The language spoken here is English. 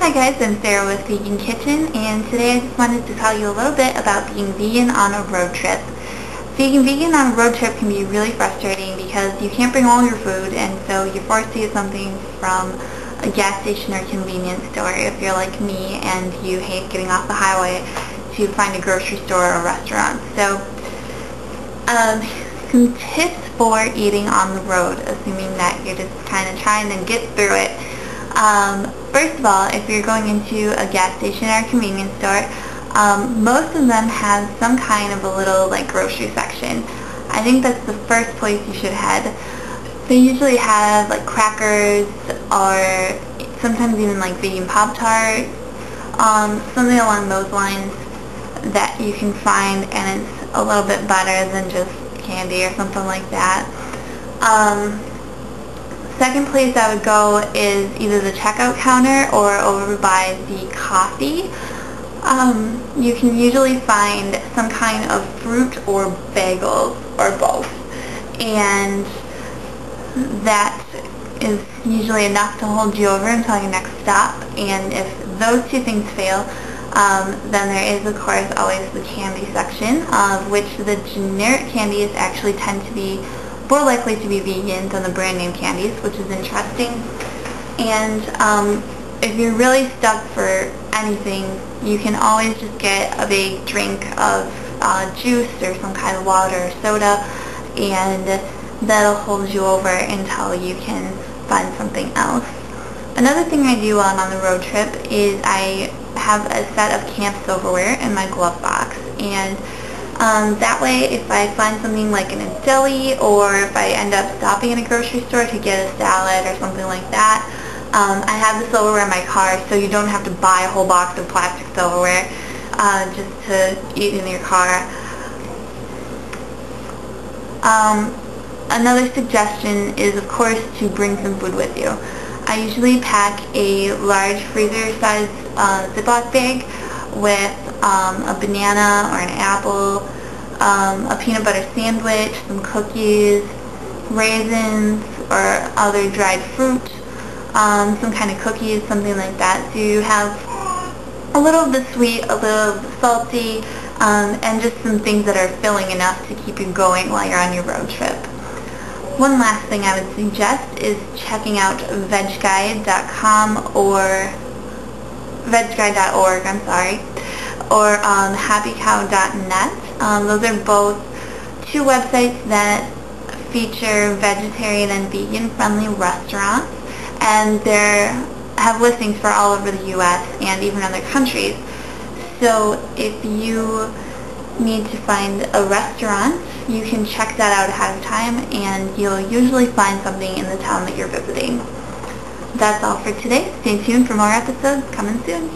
Hi guys, I'm Sarah with Vegan Kitchen, and today I just wanted to tell you a little bit about being vegan on a road trip. Being vegan on a road trip can be really frustrating because you can't bring all your food, and so you're forced to get something from a gas station or convenience store if you're like me and you hate getting off the highway to find a grocery store or restaurant. So, some tips for eating on the road, assuming that you're just kind of trying to get through it. First of all, if you're going into a gas station or a convenience store, most of them have some kind of a little grocery section. I think that's the first place you should head. They usually have crackers or sometimes even vegan Pop-Tarts, something along those lines that you can find, and it's a little bit better than just candy or something like that. Second place I would go is either the checkout counter or over by the coffee. You can usually find some kind of fruit or bagels or both, and that is usually enough to hold you over until your next stop. And if those two things fail, then there is of course always the candy section, of which the generic candies actually tend to be more likely to be vegan than the brand name candies, which is interesting. And if you're really stuck for anything, you can always just get a big drink of juice or some kind of water or soda, and that'll hold you over until you can find something else. Another thing I do while I'm on the road trip is I have a set of camp silverware in my glove box, and that way if I find something in a deli, or if I end up stopping in a grocery store to get a salad or something like that, I have the silverware in my car, so you don't have to buy a whole box of plastic silverware just to eat in your car. Another suggestion is of course to bring some food with you. I usually pack a large freezer-sized Ziploc bag with a banana or an apple, a peanut butter sandwich, some cookies, raisins or other dried fruit, some kind of cookies, something like that. So you have a little of the sweet, a little of the salty, and just some things that are filling enough to keep you going while you're on your road trip. One last thing I would suggest is checking out vegguide.com or vegguide.org, or happycow.net. Those are both two websites that feature vegetarian and vegan friendly restaurants, and they have listings for all over the US and even other countries. So if you need to find a restaurant, you can check that out ahead of time, and you'll usually find something in the town that you're visiting. That's all for today. Stay tuned for more episodes coming soon.